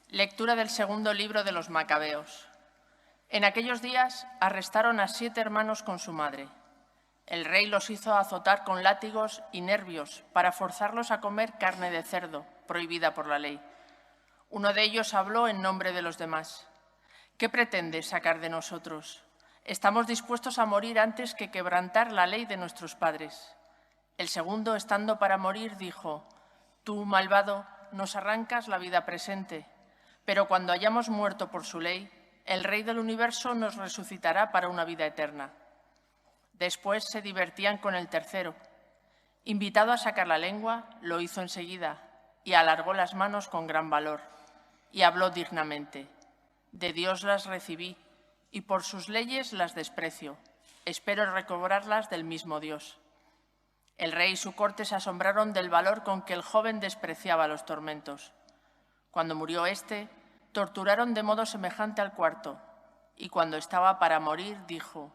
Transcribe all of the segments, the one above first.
Lectura del segundo libro de los Macabeos. En aquellos días arrestaron a 7 hermanos con su madre. El rey los hizo azotar con látigos y nervios para forzarlos a comer carne de cerdo, prohibida por la ley. Uno de ellos habló en nombre de los demás. ¿Qué pretendes sacar de nosotros? Estamos dispuestos a morir antes que quebrantar la ley de nuestros padres. El segundo, estando para morir, dijo: Tú, malvado, nos arrancas la vida presente, pero cuando hayamos muerto por su ley, el Rey del universo nos resucitará para una vida eterna. Después se divertían con el tercero. Invitado a sacar la lengua, lo hizo enseguida y alargó las manos con gran valor y habló dignamente. De Dios las recibí y por sus leyes las desprecio. Espero recobrarlas del mismo Dios. El rey y su corte se asombraron del valor con que el joven despreciaba los tormentos. Cuando murió éste, torturaron de modo semejante al cuarto, y cuando estaba para morir, dijo: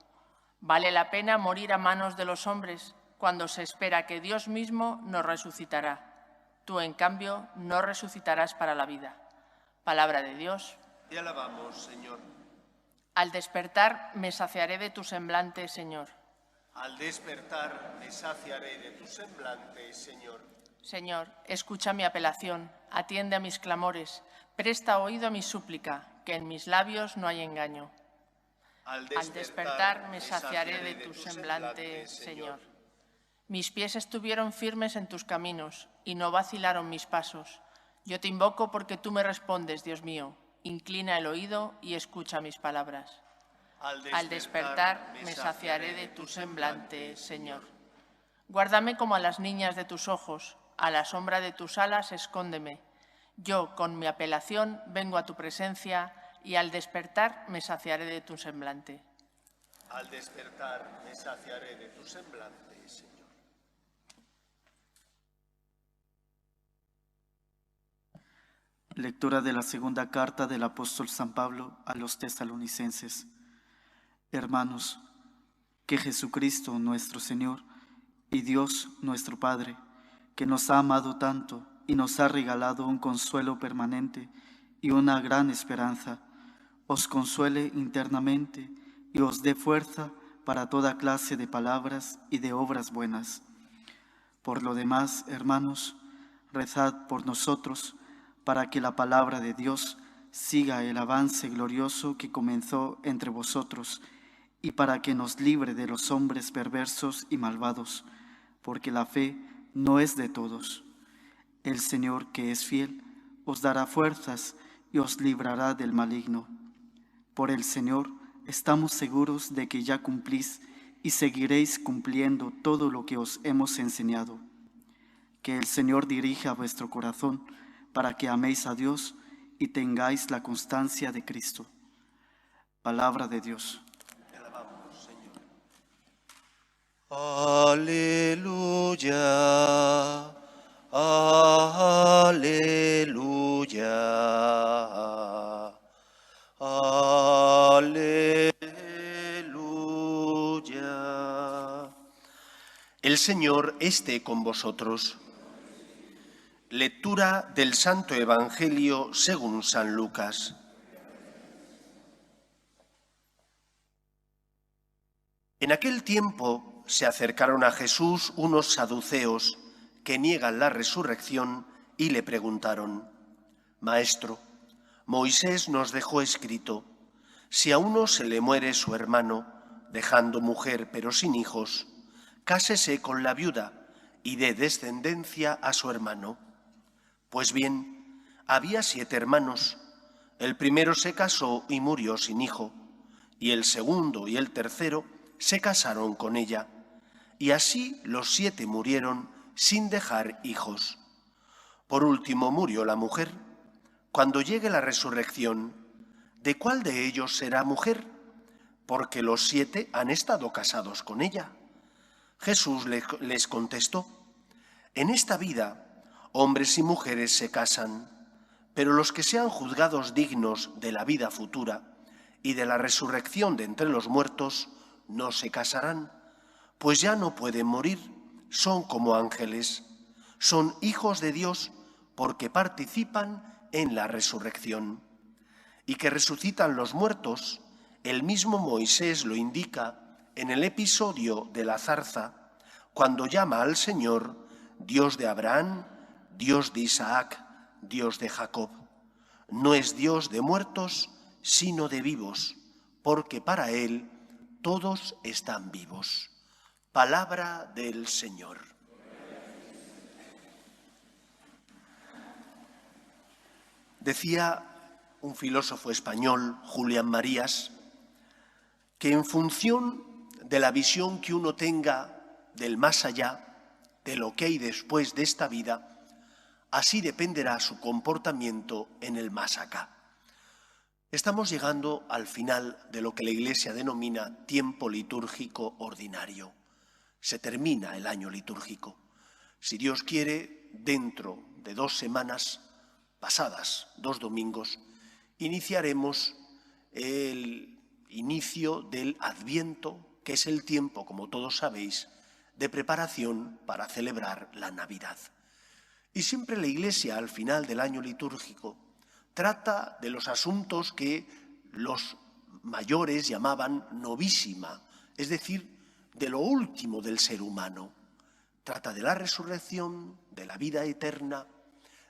«Vale la pena morir a manos de los hombres cuando se espera que Dios mismo nos resucitará. Tú, en cambio, no resucitarás para la vida». Palabra de Dios. Te alabamos, Señor. Al despertar me saciaré de tu semblante, Señor. Al despertar me saciaré de tu semblante, Señor. Señor, escucha mi apelación, atiende a mis clamores, presta oído a mi súplica, que en mis labios no hay engaño. Al despertar me saciaré de tu semblante, Señor. Mis pies estuvieron firmes en tus caminos y no vacilaron mis pasos. Yo te invoco porque tú me respondes, Dios mío. Inclina el oído y escucha mis palabras. Al despertar me saciaré de tu semblante, Señor. Guárdame como a las niñas de tus ojos, a la sombra de tus alas escóndeme. Yo, con mi apelación, vengo a tu presencia y al despertar me saciaré de tu semblante. Al despertar me saciaré de tu semblante, Señor. Lectura de la segunda carta del apóstol San Pablo a los tesalonicenses. Hermanos, que Jesucristo nuestro Señor y Dios nuestro Padre, que nos ha amado tanto y nos ha regalado un consuelo permanente y una gran esperanza, os consuele internamente y os dé fuerza para toda clase de palabras y de obras buenas. Por lo demás, hermanos, rezad por nosotros, para que la palabra de Dios siga el avance glorioso que comenzó entre vosotros y para que nos libre de los hombres perversos y malvados, porque la fe no es de todos. El Señor, que es fiel, os dará fuerzas y os librará del maligno. Por el Señor estamos seguros de que ya cumplís y seguiréis cumpliendo todo lo que os hemos enseñado. Que el Señor dirija vuestro corazón para que améis a Dios y tengáis la constancia de Cristo. Palabra de Dios. Te alabamos, Señor. Aleluya, aleluya, aleluya. El Señor esté con vosotros. Lectura del Santo Evangelio según San Lucas. En aquel tiempo se acercaron a Jesús unos saduceos que niegan la resurrección y le preguntaron: Maestro, Moisés nos dejó escrito: si a uno se le muere su hermano, dejando mujer pero sin hijos, cásese con la viuda y dé descendencia a su hermano. Pues bien, había 7 hermanos. El primero se casó y murió sin hijo, y el segundo y el tercero se casaron con ella, y así los 7 murieron sin dejar hijos. Por último murió la mujer. Cuando llegue la resurrección, ¿de cuál de ellos será mujer? Porque los 7 han estado casados con ella. Jesús les contestó: en esta vida hombres y mujeres se casan, pero los que sean juzgados dignos de la vida futura y de la resurrección de entre los muertos no se casarán, pues ya no pueden morir, son como ángeles, son hijos de Dios porque participan en la resurrección. Y que resucitan los muertos, el mismo Moisés lo indica en el episodio de la zarza, cuando llama al Señor Dios de Abraham, Dios de Isaac, Dios de Jacob. No es Dios de muertos, sino de vivos, porque para Él todos están vivos. Palabra del Señor. Decía un filósofo español, Julián Marías, que en función de la visión que uno tenga del más allá, de lo que hay después de esta vida, así dependerá su comportamiento en el más acá. Estamos llegando al final de lo que la Iglesia denomina tiempo litúrgico ordinario. Se termina el año litúrgico. Si Dios quiere, dentro de 2 semanas, pasadas 2 domingos, iniciaremos el inicio del Adviento, que es el tiempo, como todos sabéis, de preparación para celebrar la Navidad. Y siempre la Iglesia, al final del año litúrgico, trata de los asuntos que los mayores llamaban novísima, es decir, de lo último del ser humano. Trata de la resurrección, de la vida eterna,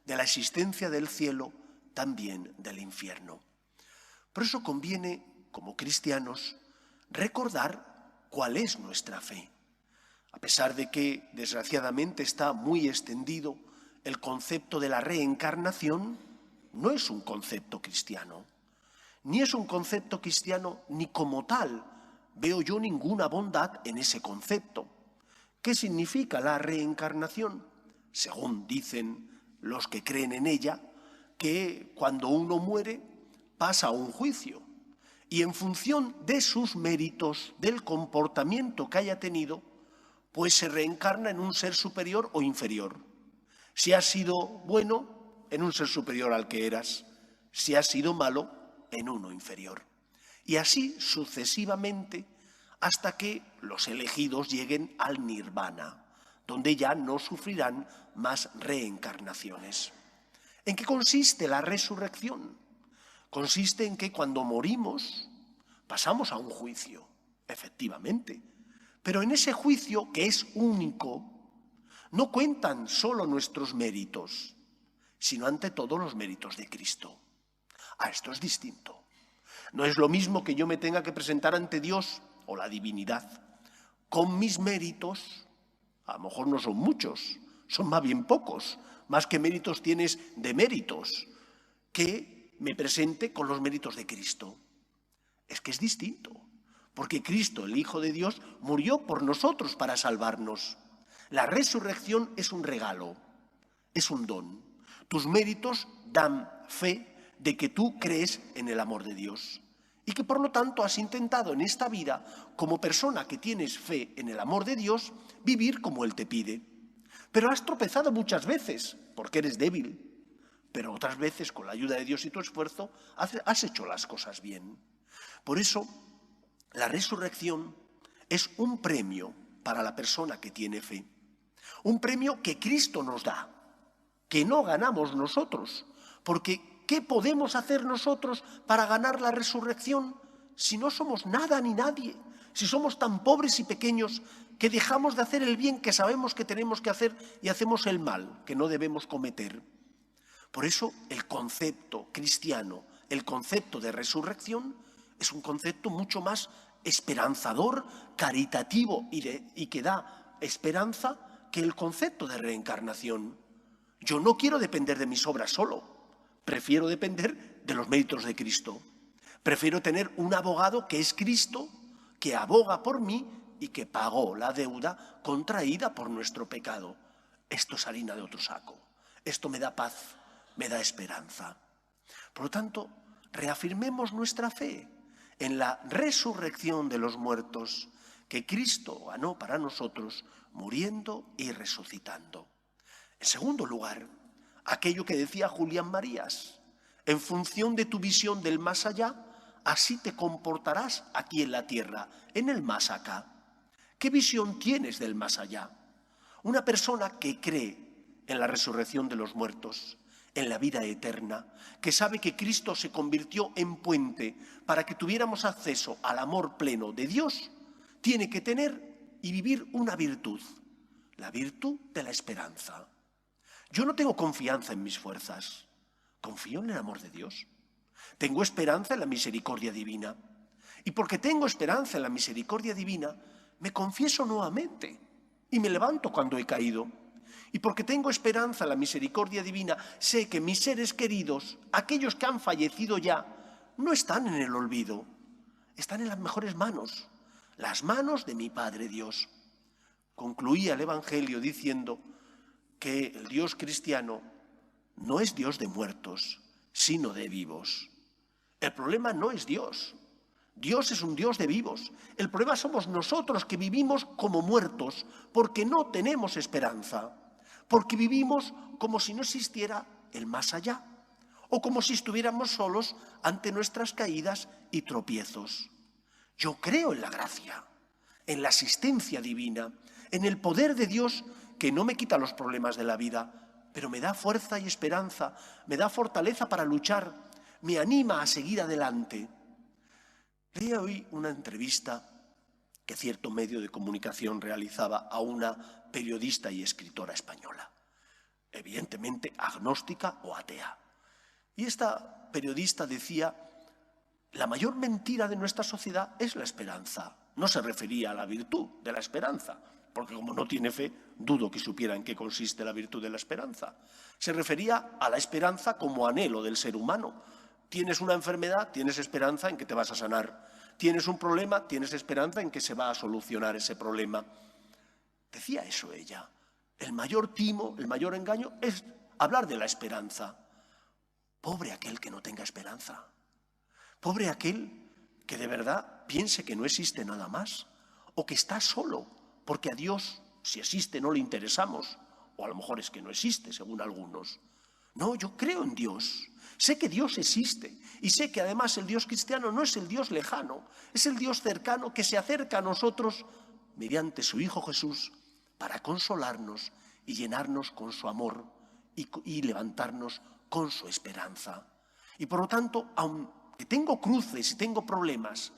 de la existencia del cielo, también del infierno. Por eso conviene, como cristianos, recordar cuál es nuestra fe. A pesar de que, desgraciadamente, está muy extendido el concepto de la reencarnación, no es un concepto cristiano. Ni es un concepto cristiano ni como tal veo yo ninguna bondad en ese concepto. ¿Qué significa la reencarnación? Según dicen los que creen en ella, que cuando uno muere pasa a un juicio y en función de sus méritos, del comportamiento que haya tenido, pues se reencarna en un ser superior o inferior. Si has sido bueno, en un ser superior al que eras. Si has sido malo, en uno inferior. Y así sucesivamente hasta que los elegidos lleguen al nirvana, donde ya no sufrirán más reencarnaciones. ¿En qué consiste la resurrección? Consiste en que cuando morimos pasamos a un juicio, efectivamente. Pero en ese juicio, que es único, no cuentan solo nuestros méritos, sino ante todo los méritos de Cristo. Esto es distinto. No es lo mismo que yo me tenga que presentar ante Dios o la divinidad con mis méritos, a lo mejor no son muchos, son más bien pocos, más que méritos tienes de méritos, que me presente con los méritos de Cristo. Es que es distinto. Porque Cristo, el Hijo de Dios, murió por nosotros para salvarnos. La resurrección es un regalo, es un don. Tus méritos dan fe de que tú crees en el amor de Dios y que por lo tanto has intentado en esta vida, como persona que tienes fe en el amor de Dios, vivir como Él te pide. Pero has tropezado muchas veces porque eres débil, pero otras veces con la ayuda de Dios y tu esfuerzo has hecho las cosas bien. Por eso, la resurrección es un premio para la persona que tiene fe. Un premio que Cristo nos da, que no ganamos nosotros. Porque, ¿qué podemos hacer nosotros para ganar la resurrección si no somos nada ni nadie? Si somos tan pobres y pequeños que dejamos de hacer el bien que sabemos que tenemos que hacer y hacemos el mal que no debemos cometer. Por eso, el concepto cristiano, el concepto de resurrección, es un concepto mucho más esperanzador, caritativo y que da esperanza que el concepto de reencarnación. Yo no quiero depender de mis obras solo, prefiero depender de los méritos de Cristo. Prefiero tener un abogado que es Cristo, que aboga por mí y que pagó la deuda contraída por nuestro pecado. Esto es harina de otro saco. Esto me da paz, me da esperanza. Por lo tanto, reafirmemos nuestra fe en la resurrección de los muertos que Cristo ganó para nosotros, muriendo y resucitando. En segundo lugar, aquello que decía Julián Marías, en función de tu visión del más allá, así te comportarás aquí en la tierra, en el más acá. ¿Qué visión tienes del más allá? Una persona que cree en la resurrección de los muertos en la vida eterna, que sabe que Cristo se convirtió en puente para que tuviéramos acceso al amor pleno de Dios, tiene que tener y vivir una virtud, la virtud de la esperanza. Yo no tengo confianza en mis fuerzas, confío en el amor de Dios. Tengo esperanza en la misericordia divina. Y porque tengo esperanza en la misericordia divina, me confieso nuevamente y me levanto cuando he caído. Y porque tengo esperanza en la misericordia divina, sé que mis seres queridos, aquellos que han fallecido ya, no están en el olvido, están en las mejores manos, las manos de mi Padre Dios. Concluía el Evangelio diciendo que el Dios cristiano no es Dios de muertos, sino de vivos. El problema no es Dios. Dios es un Dios de vivos. El problema somos nosotros que vivimos como muertos porque no tenemos esperanza, porque vivimos como si no existiera el más allá o como si estuviéramos solos ante nuestras caídas y tropiezos. Yo creo en la gracia, en la asistencia divina, en el poder de Dios que no me quita los problemas de la vida, pero me da fuerza y esperanza, me da fortaleza para luchar, me anima a seguir adelante. Leí hoy una entrevista que cierto medio de comunicación realizaba a una periodista y escritora española, evidentemente agnóstica o atea. Y esta periodista decía: la mayor mentira de nuestra sociedad es la esperanza. No se refería a la virtud de la esperanza, porque como no tiene fe, dudo que supiera en qué consiste la virtud de la esperanza. Se refería a la esperanza como anhelo del ser humano. Tienes una enfermedad, tienes esperanza en que te vas a sanar. Tienes un problema, tienes esperanza en que se va a solucionar ese problema. Decía eso ella. El mayor timo, el mayor engaño es hablar de la esperanza. Pobre aquel que no tenga esperanza. Pobre aquel que de verdad piense que no existe nada más o que está solo, porque a Dios, si existe, no le interesamos, o a lo mejor es que no existe, según algunos. No, yo creo en Dios, sé que Dios existe y sé que además el Dios cristiano no es el Dios lejano, es el Dios cercano que se acerca a nosotros mediante su Hijo Jesús para consolarnos y llenarnos con su amor y levantarnos con su esperanza. Y por lo tanto, aunque tengo cruces y tengo problemas,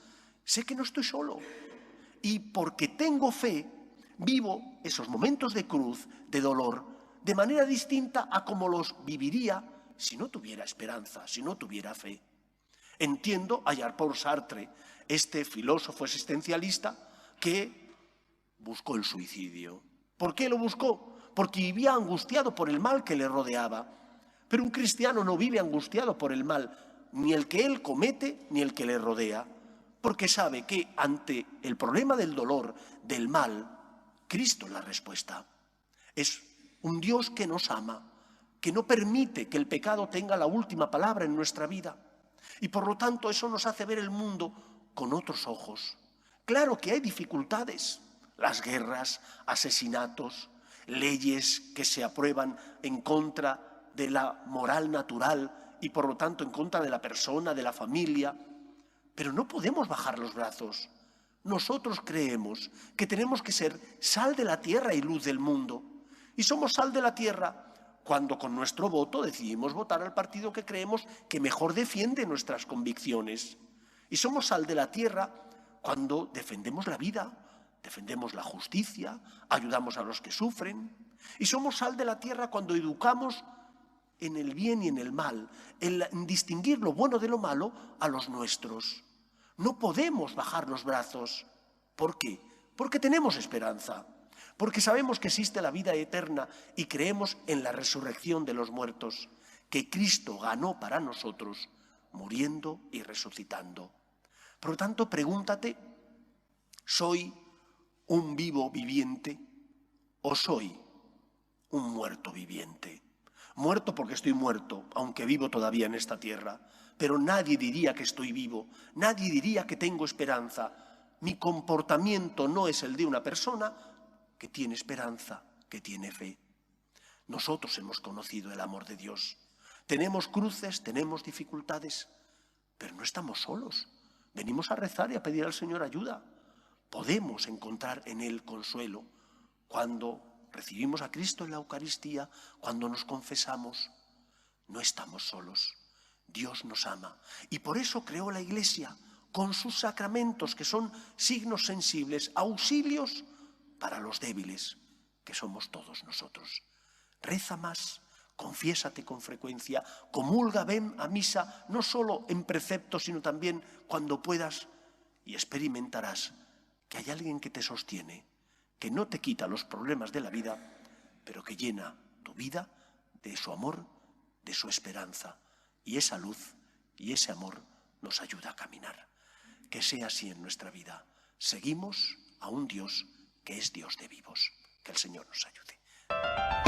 sé que no estoy solo. Y porque tengo fe, vivo esos momentos de cruz, de dolor, de manera distinta a como los viviría si no tuviera esperanza, si no tuviera fe. Entiendo a Jean-Paul Sartre, este filósofo existencialista que buscó el suicidio. ¿Por qué lo buscó? Porque vivía angustiado por el mal que le rodeaba. Pero un cristiano no vive angustiado por el mal, ni el que él comete, ni el que le rodea. Porque sabe que ante el problema del dolor, del mal, Cristo es la respuesta. Es un Dios que nos ama, que no permite que el pecado tenga la última palabra en nuestra vida. Y por lo tanto eso nos hace ver el mundo con otros ojos. Claro que hay dificultades, las guerras, asesinatos, leyes que se aprueban en contra de la moral natural y por lo tanto en contra de la persona, de la familia. Pero no podemos bajar los brazos. Nosotros creemos que tenemos que ser sal de la tierra y luz del mundo. Y somos sal de la tierra cuando con nuestro voto decidimos votar al partido que creemos que mejor defiende nuestras convicciones. Y somos sal de la tierra cuando defendemos la vida, defendemos la justicia, ayudamos a los que sufren. Y somos sal de la tierra cuando educamos en el bien y en el mal, en distinguir lo bueno de lo malo a los nuestros. No podemos bajar los brazos. ¿Por qué? Porque tenemos esperanza, porque sabemos que existe la vida eterna y creemos en la resurrección de los muertos, que Cristo ganó para nosotros, muriendo y resucitando. Por lo tanto, pregúntate, ¿soy un vivo viviente o soy un muerto viviente? Muerto porque estoy muerto, aunque vivo todavía en esta tierra. Pero nadie diría que estoy vivo, nadie diría que tengo esperanza. Mi comportamiento no es el de una persona que tiene esperanza, que tiene fe. Nosotros hemos conocido el amor de Dios. Tenemos cruces, tenemos dificultades, pero no estamos solos. Venimos a rezar y a pedir al Señor ayuda. Podemos encontrar en Él consuelo cuando recibimos a Cristo en la Eucaristía, cuando nos confesamos. No estamos solos. Dios nos ama y por eso creó la Iglesia con sus sacramentos, que son signos sensibles, auxilios para los débiles, que somos todos nosotros. Reza más, confiésate con frecuencia, comulga, ven a misa, no solo en preceptos, sino también cuando puedas, y experimentarás que hay alguien que te sostiene, que no te quita los problemas de la vida, pero que llena tu vida de su amor, de su esperanza. Y esa luz y ese amor nos ayuda a caminar. Que sea así en nuestra vida. Seguimos a un Dios que es Dios de vivos. Que el Señor nos ayude.